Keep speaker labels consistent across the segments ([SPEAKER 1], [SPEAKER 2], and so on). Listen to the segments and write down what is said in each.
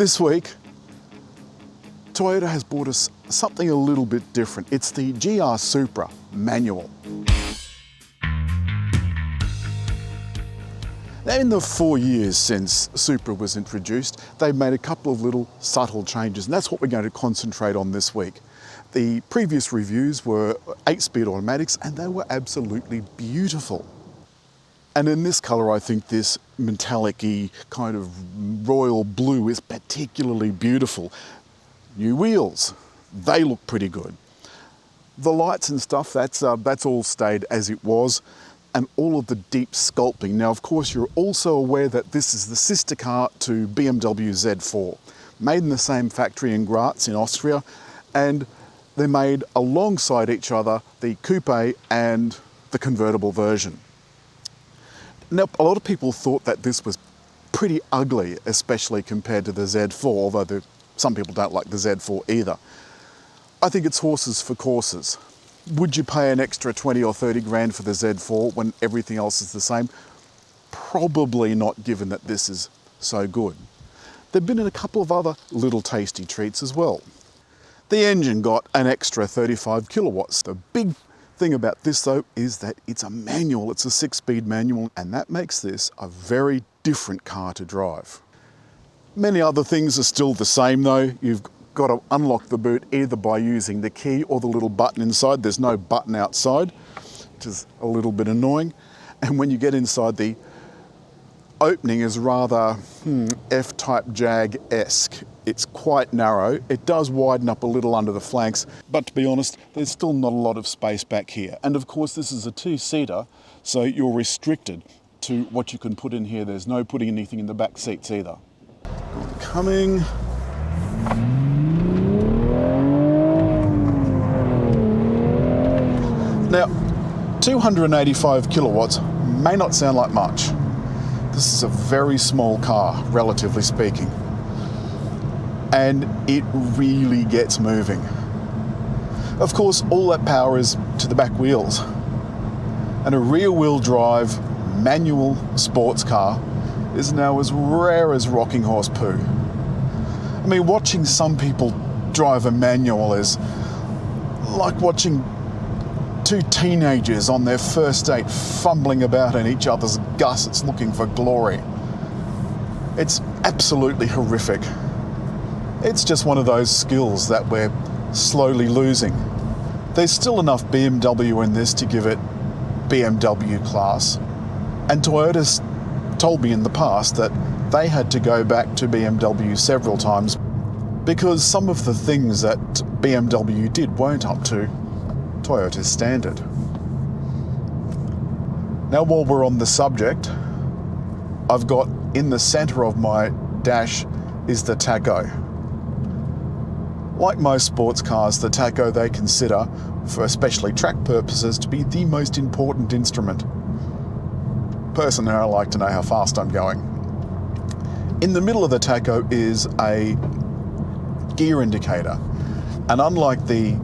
[SPEAKER 1] This week, Toyota has brought us something a little bit different. It's the GR Supra manual. Now, in the 4 years since Supra was introduced, they've made a couple of little subtle changes, and that's what we're going to concentrate on this week. The previous reviews were 8-speed automatics, and they were absolutely beautiful. And in this colour, I think this metallic-y kind of royal blue is particularly beautiful. New wheels, they look pretty good. The lights and stuff, that's all stayed as it was, and all of the deep sculpting. Now, of course, you're also aware that this is the sister car to BMW Z4, made in the same factory in Graz in Austria, and they're made alongside each other, the coupe and the convertible version. Now, a lot of people thought that this was pretty ugly, especially compared to the Z4, although some people don't like the Z4 either. I think it's horses for courses. Would you pay an extra 20 or 30 grand for the Z4 when everything else is the same? Probably not, given that this is so good. They've been in a couple of other little tasty treats as well. The engine got an extra 35 kilowatts. The big thing about this though is that it's a manual, it's a 6-speed manual, and that makes this a very different car to drive. Many other things are still the same though. You've got to unlock the boot either by using the key or the little button inside. There's no button outside, which is a little bit annoying. And when you get inside, the opening is rather F-type Jag-esque. It's quite narrow. It does widen up a little under the flanks, but to be honest, there's still not a lot of space back here. And of course, this is a 2-seater, so you're restricted to what you can put in here. There's no putting anything in the back seats either. Coming. Now, 285 kilowatts may not sound like much. This is a very small car, relatively speaking. And it really gets moving. Of course, all that power is to the back wheels. And a rear-wheel drive manual sports car is now as rare as rocking horse poo. I mean, watching some people drive a manual is like watching two teenagers on their first date fumbling about in each other's gussets looking for glory. It's absolutely horrific. It's just one of those skills that we're slowly losing. There's still enough BMW in this to give it BMW class. And Toyota's told me in the past that they had to go back to BMW several times because some of the things that BMW did weren't up to Toyota's standard. Now, while we're on the subject, I've got in the center of my dash is the tacho. Like most sports cars, the tacho they consider, for especially track purposes, to be the most important instrument. Personally, I like to know how fast I'm going. In the middle of the tacho is a gear indicator, and unlike the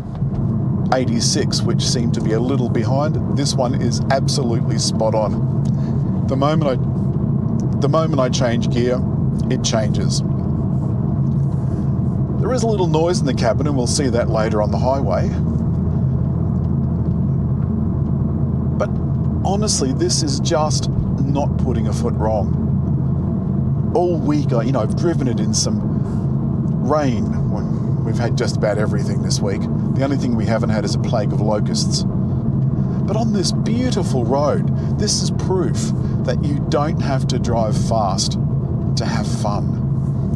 [SPEAKER 1] 86, which seemed to be a little behind, this one is absolutely spot on. The moment I change gear, it changes. There is a little noise in the cabin, and we'll see that later on the highway. But honestly, this is just not putting a foot wrong. All week, I've driven it in some rain. We've had just about everything this week. The only thing we haven't had is a plague of locusts. But on this beautiful road, this is proof that you don't have to drive fast to have fun.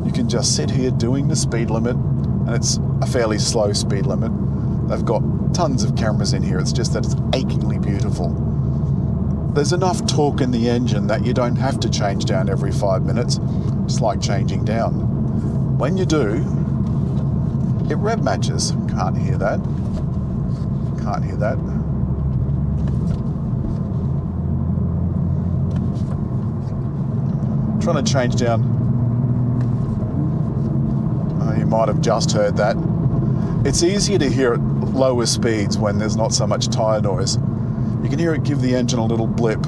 [SPEAKER 1] You can just sit here doing the speed limit, and it's a fairly slow speed limit. They've got tons of cameras in here, it's just that it's achingly beautiful. There's enough torque in the engine that you don't have to change down every 5 minutes, just like changing down. When you do, it rev matches. Can't hear that. Can't hear that. Trying to change down. You might have just heard that. It's easier to hear at lower speeds when there's not so much tyre noise. You can hear it give the engine a little blip.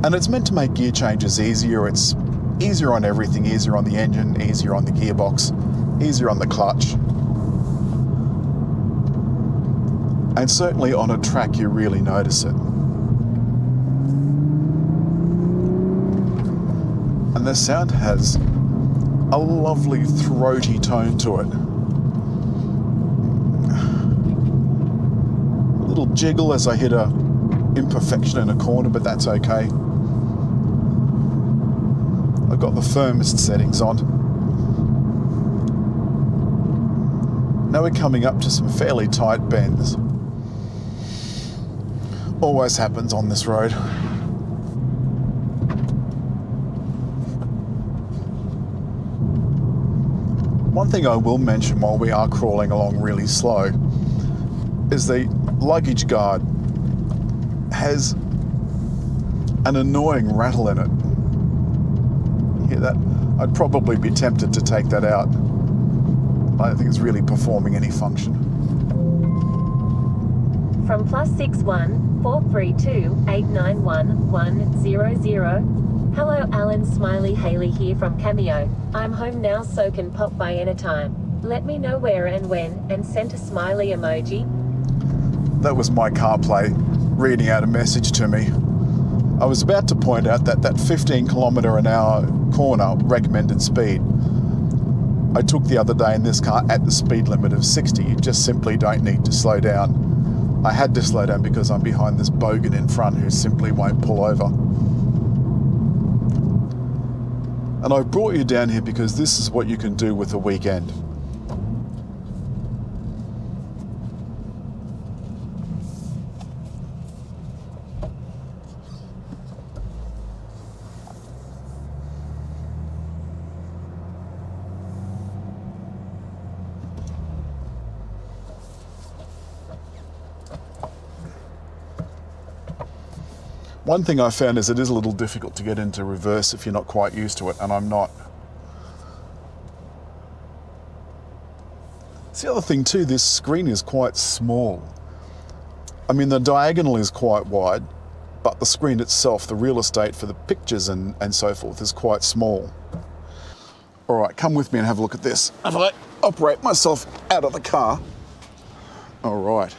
[SPEAKER 1] And it's meant to make gear changes easier. It's easier on everything, easier on the engine, easier on the gearbox, easier on the clutch. And certainly on a track you really notice it. And the sound has a lovely throaty tone to it. A little jiggle as I hit a imperfection in a corner, but that's okay. I've got the firmest settings on. Now we're coming up to some fairly tight bends. Always happens on this road. One thing I will mention while we are crawling along really slow is the luggage guard has an annoying rattle in it. You hear that? I'd probably be tempted to take that out. I don't think it's really performing any function.
[SPEAKER 2] From +61 432 891 100. Hello Alan, Smiley Haley here from Cameo. I'm home now so can pop by anytime. Let me know where and when, and sent a smiley emoji.
[SPEAKER 1] That was my CarPlay reading out a message to me. I was about to point out that 15 km/h corner recommended speed I took the other day in this car at the speed limit of 60. You just simply don't need to slow down. I had to slow down because I'm behind this bogan in front who simply won't pull over. And I brought you down here because this is what you can do with a weekend. One thing I found is it is a little difficult to get into reverse if you're not quite used to it, and I'm not. It's the other thing too, this screen is quite small. I mean, the diagonal is quite wide, but the screen itself, the real estate for the pictures and so forth, is quite small. All right, come with me and have a look at this. If I operate myself out of the car. All right.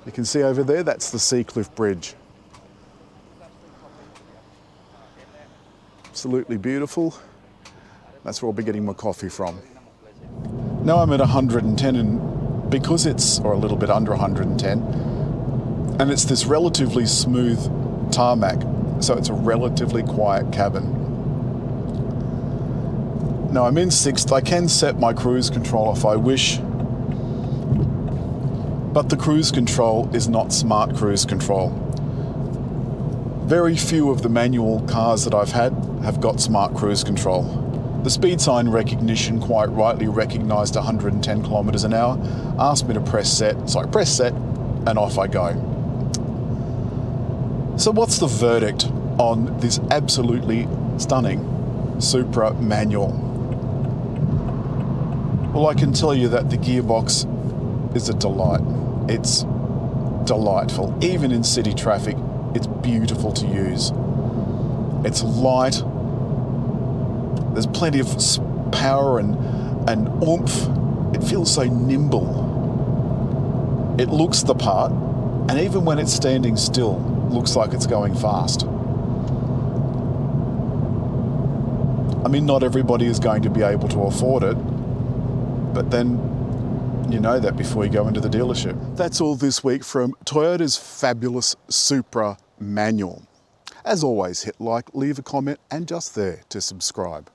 [SPEAKER 1] You can see over there, that's the Seacliff Bridge. Absolutely beautiful. That's where I'll be getting my coffee from. Now I'm at 110, and because it's, or a little bit under 110, and it's this relatively smooth tarmac, so it's a relatively quiet cabin. Now I'm in 6th. I can set my cruise control if I wish, but the cruise control is not smart cruise control. Very few of the manual cars that I've had have got smart cruise control. The speed sign recognition quite rightly recognised 110 kilometres an hour, asked me to press set, so I press set and off I go. So what's the verdict on this absolutely stunning Supra manual? Well, I can tell you that the gearbox is a delight. It's delightful. Even in city traffic, it's beautiful to use. It's light. There's plenty of power and oomph. It feels so nimble. It looks the part, and even when it's standing still, looks like it's going fast. I mean, not everybody is going to be able to afford it, but then you know that before you go into the dealership. That's all this week from Toyota's fabulous Supra manual. As always, hit like, leave a comment, and just there to subscribe.